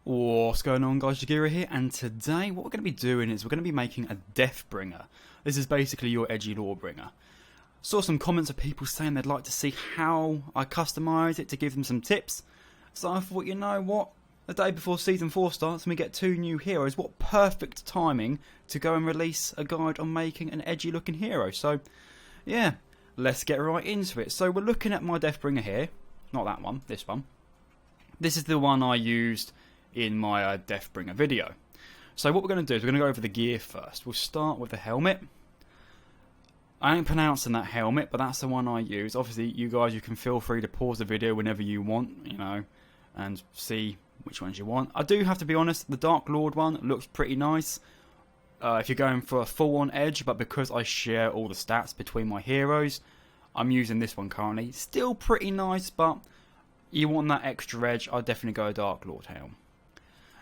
What's going on, guys? Jagira here, and today what we're going to be doing is we're going to be making a DeathBringer. This is basically your Edgy Lawbringer. Saw some comments of people saying they'd like to see how I customise it to give them some tips. So I thought, you know what? The day before Season 4 starts and we get 2 new heroes, what perfect timing to go and release a guide on making an edgy looking hero. So, yeah, let's get right into it. So we're looking at my DeathBringer here. Not that one, this one. This is the one I used in my DeathBringer video. So what we're going to do is we're going to go over the gear first. We'll start with the helmet. I ain't pronouncing that helmet, but that's the one I use. Obviously, you guys, you can feel free to pause the video whenever you want, you know, and see which ones you want. I do have to be honest, the Dark Lord one looks pretty nice if you're going for a full-on edge, but because I share all the stats between my heroes, I'm using this one currently. Still pretty nice, but you want that extra edge, I'd definitely go a Dark Lord helm.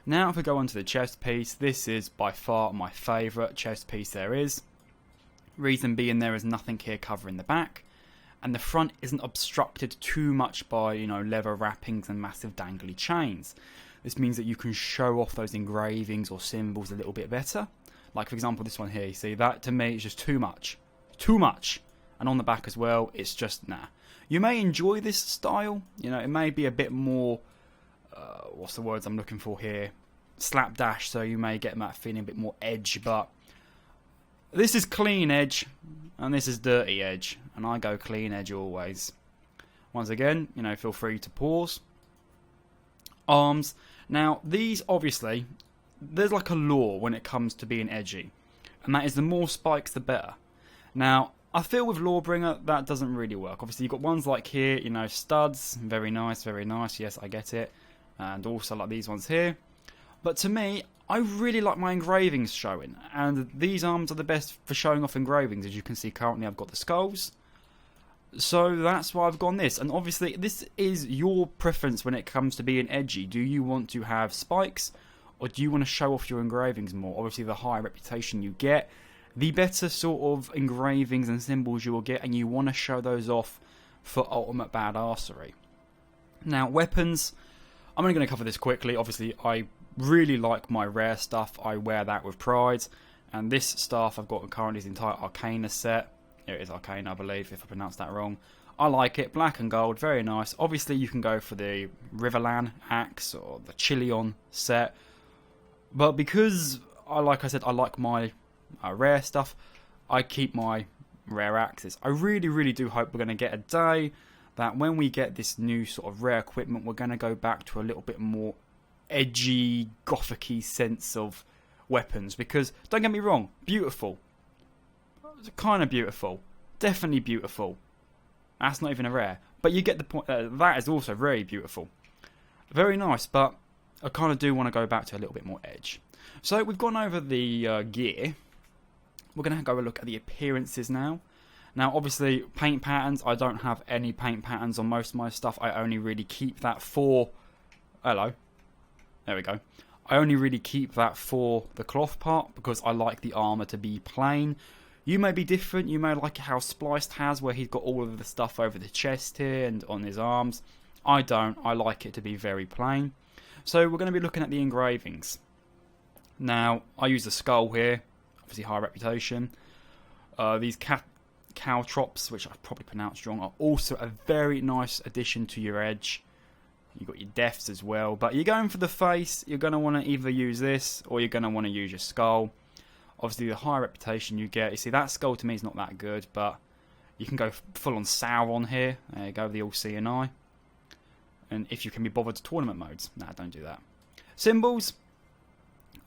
Now if we go on to the chest piece, this is by far my favourite chest piece there is. Reason being, there is nothing here covering the back, and the front isn't obstructed too much by, you know, leather wrappings and massive dangly chains. This means that you can show off those engravings or symbols a little bit better. Like for example this one here, you see that to me is just too much. Too much! And on the back as well, it's just nah. You may enjoy this style, you know, it may be a bit more what's the words I'm looking for here? Slapdash, so you may get that feeling a bit more edge, but this is clean edge and this is dirty edge, and I go clean edge always. Once again, you know, feel free to pause. Arms. Now, these obviously, there's like a law when it comes to being edgy, and that is the more spikes the better. Now, I feel with Lawbringer that doesn't really work. Obviously, you've got ones like here, you know, studs, very nice, yes, I get it. And also like these ones here. But to me, I really like my engravings showing, and these arms are the best for showing off engravings. As you can see currently I've got the skulls, so that's why I've gone this. And obviously this is your preference when it comes to being edgy. Do you want to have spikes, or do you want to show off your engravings more? Obviously the higher reputation you get, the better sort of engravings and symbols you will get, and you want to show those off for ultimate badassery. Now weapons, I'm only going to cover this quickly. Obviously I really like my rare stuff, I wear that with pride, and this staff I've got currently is the entire Arcana set. It is Arcana, I believe, if I pronounced that wrong. I like it, black and gold, very nice. Obviously you can go for the Riverland axe or the Chileon set, but because like I said, I like my rare stuff, I keep my rare axes. I really do hope we're going to get a day that when we get this new sort of rare equipment, we're going to go back to a little bit more edgy, gothic-y sense of weapons. Because, don't get me wrong, beautiful. Kind of beautiful. Definitely beautiful. That's not even a rare. But you get the point. That is also very beautiful. Very nice, but I kind of do want to go back to a little bit more edge. So, we've gone over the gear. We're going to go a look at the appearances now. Now, obviously, paint patterns. I don't have any paint patterns on most of my stuff. I only really keep that for... Hello. There we go. I only really keep that for the cloth part because I like the armour to be plain. You may be different. You may like how Spliced has, where he's got all of the stuff over the chest here and on his arms. I don't. I like it to be very plain. So we're going to be looking at the engravings. Now, I use the skull here. Obviously, high reputation. These caltrops, which I probably pronounced wrong, are also a very nice addition to your edge. You've got your deaths as well, but you're going for the face, you're going to want to either use this or you're going to want to use your skull. Obviously the higher reputation you get, you see that skull to me is not that good, but you can go full on Sauron here. There you go, the all-seeing eye. And if you can be bothered to tournament modes, nah, don't do that. Symbols,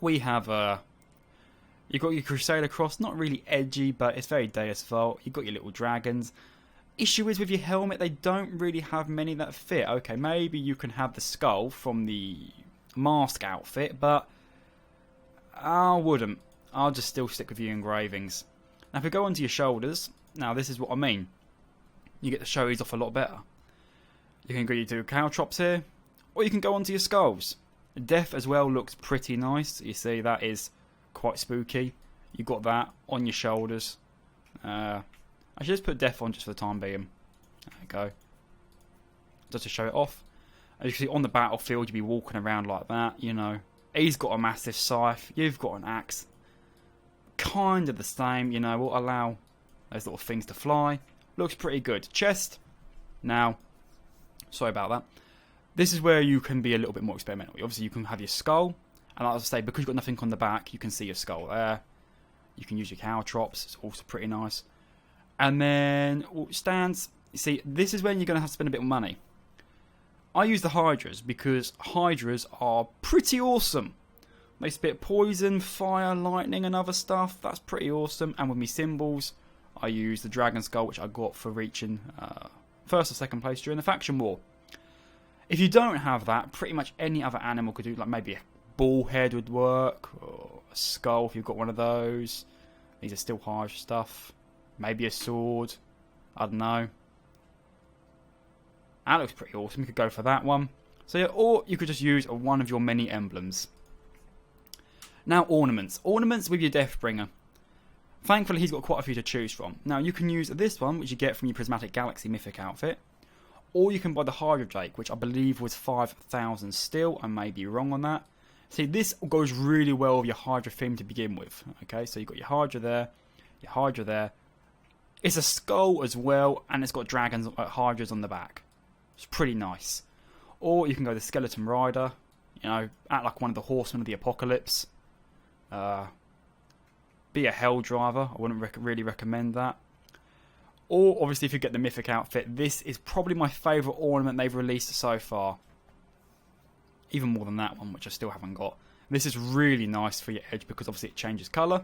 we have you've got your Crusader Cross, not really edgy, but it's very Deus Vult. You've got your little dragons. Issue is with your helmet, they don't really have many that fit. Okay, maybe you can have the skull from the mask outfit, but I wouldn't. I'll just still stick with your engravings. Now if we go onto your shoulders, now this is what I mean. You get the showies off a lot better. You can go to caltrops here, or you can go onto your skulls. Death as well looks pretty nice. You see that is quite spooky. You've got that on your shoulders. I should just put Death on just for the time being. There we go. Just to show it off. As you can see on the battlefield, you'd be walking around like that, you know. He's got a massive scythe, you've got an axe. Kind of the same, you know, will allow those little things to fly. Looks pretty good. Chest. Now, sorry about that. This is where you can be a little bit more experimental. Obviously, you can have your skull. And like I say, because you've got nothing on the back, you can see your skull there. You can use your caltrops. It's also pretty nice. And then stands. You see, this is when you're going to have to spend a bit of money. I use the Hydras because Hydras are pretty awesome. They spit poison, fire, lightning and other stuff. That's pretty awesome. And with me symbols, I use the Dragon Skull, which I got for reaching first or second place during the faction war. If you don't have that, pretty much any other animal could do, like maybe a bull head would work, or a skull if you've got one of those. These are still harsh stuff. Maybe a sword. I don't know. That looks pretty awesome. You could go for that one. So yeah, or you could just use one of your many emblems. Now ornaments. Ornaments with your DeathBringer. Thankfully he's got quite a few to choose from. Now you can use this one, which you get from your Prismatic Galaxy Mythic outfit. Or you can buy the Hydra Drake, which I believe was 5,000 still. I may be wrong on that. See, this goes really well with your Hydra theme to begin with. Okay, so you've got your Hydra there, your Hydra there. It's a skull as well, and it's got dragons, Hydras on the back. It's pretty nice. Or you can go the Skeleton Rider, you know, act like one of the Horsemen of the Apocalypse. Be a Hell Driver. I wouldn't really recommend that. Or, obviously, if you get the Mythic outfit, this is probably my favourite ornament they've released so far. Even more than that one, which I still haven't got. This is really nice for your edge because, obviously, it changes colour.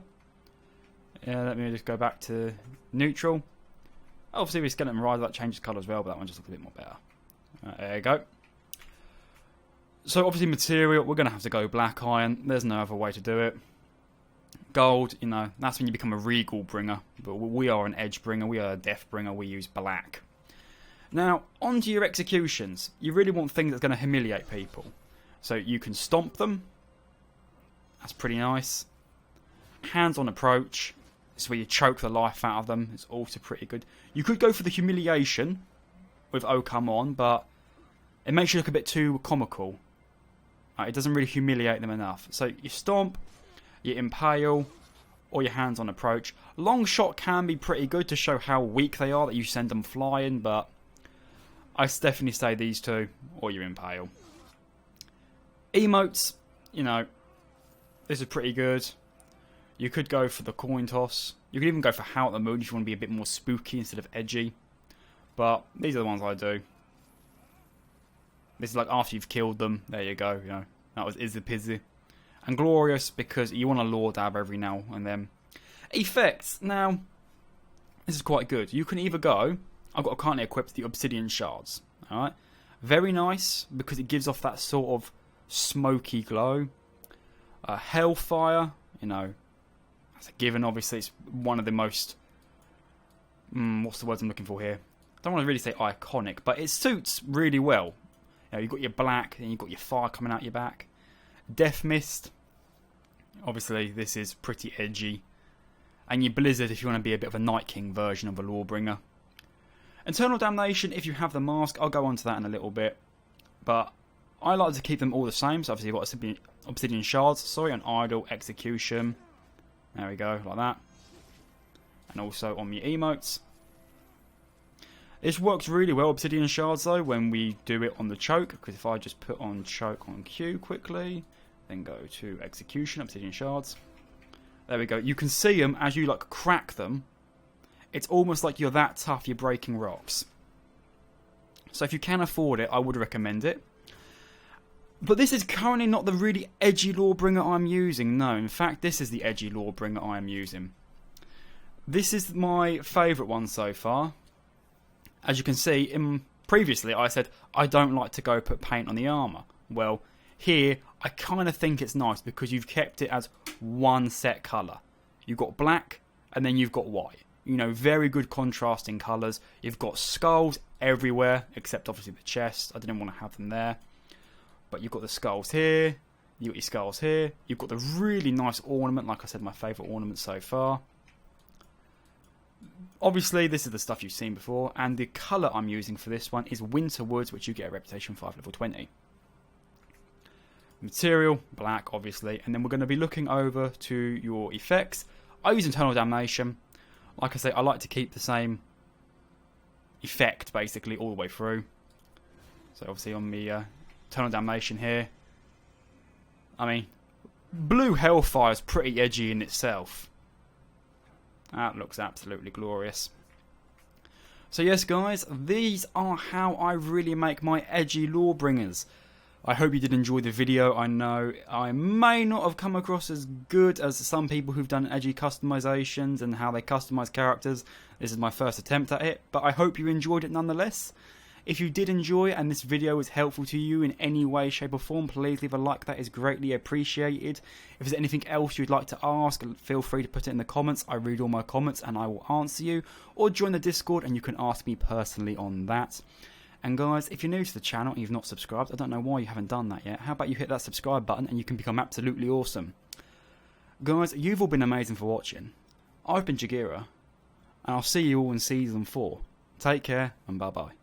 Let me just go back to neutral. Obviously, with Skeleton Rider, that changes colour as well, but that one just looks a bit more better. There you go. So, obviously, material, we're going to have to go black iron. There's no other way to do it. Gold, you know, that's when you become a regal bringer. But we are an edge bringer, we are a death bringer, we use black. Now, onto your executions. You really want things that's going to humiliate people. So you can stomp them. That's pretty nice. Hands-on approach. This is where you choke the life out of them. It's also pretty good. You could go for the humiliation with Oh Come On, but it makes you look a bit too comical. It doesn't really humiliate them enough. So you stomp, you impale, or your hands-on approach. Long shot can be pretty good to show how weak they are, that you send them flying, but I definitely say these two, or you impale. Emotes, you know, this is pretty good. You could go for the coin toss. You could even go for Howl at the Moon if you want to be a bit more spooky instead of edgy. But these are the ones I do. This is like after you've killed them. There you go, you know. That was Izzy Pizzy. And Glorious because you want a Lord Dab every now and then. Effects. Now, this is quite good. You can either go... I've got currently equipped the Obsidian Shards. Alright. Very nice because it gives off that sort of smoky glow. Hellfire. You know, that's a given obviously. It's one of the most... what's the words I'm looking for here? I don't want to really say iconic, but it suits really well. You know, you've got your black, and you've got your fire coming out your back. Death Mist. Obviously, this is pretty edgy. And your Blizzard if you want to be a bit of a Night King version of a Lawbringer. Eternal Damnation, if you have the mask, I'll go on to that in a little bit. But I like to keep them all the same. So obviously you've got Obsidian Shards, an Idol, Execution. There we go, like that. And also on your emotes. This works really well, Obsidian Shards, though, when we do it on the choke. Because if I just put on choke on Q quickly, then go to Execution, Obsidian Shards. There we go. You can see them as you like crack them. It's almost like you're that tough, you're breaking rocks. So if you can afford it, I would recommend it. But this is currently not the really edgy Lawbringer I'm using. No, in fact, this is the edgy Lawbringer I am using. This is my favourite one so far. As you can see, previously I said I don't like to go put paint on the armour. Well, here I kind of think it's nice because you've kept it as one set colour. You've got black and then you've got white. You know, very good contrasting colours. You've got skulls everywhere, except obviously the chest. I didn't want to have them there. But you've got the skulls here. You've got your skulls here. You've got the really nice ornament, like I said, my favourite ornament so far. Obviously, this is the stuff you've seen before, and the colour I'm using for this one is Winter Woods, which you get a Reputation 5 level 20. Material, black, obviously, and then we're going to be looking over to your effects. I use Internal Damnation. Like I say, I like to keep the same effect, basically, all the way through. So obviously on the Internal Damnation here, I mean, Blue Hellfire is pretty edgy in itself. That looks absolutely glorious. So yes guys, these are how I really make my edgy Lawbringers. I hope you did enjoy the video. I know I may not have come across as good as some people who've done edgy customizations and how they customize characters. This is my first attempt at it, but I hope you enjoyed it nonetheless. If you did enjoy it and this video was helpful to you in any way, shape or form, please leave a like, that is greatly appreciated. If there's anything else you'd like to ask, feel free to put it in the comments. I read all my comments and I will answer you. Or join the Discord and you can ask me personally on that. And guys, if you're new to the channel and you've not subscribed, I don't know why you haven't done that yet. How about you hit that subscribe button and you can become absolutely awesome. Guys, you've all been amazing for watching. I've been Jagira, and I'll see you all in Season 4. Take care and bye bye.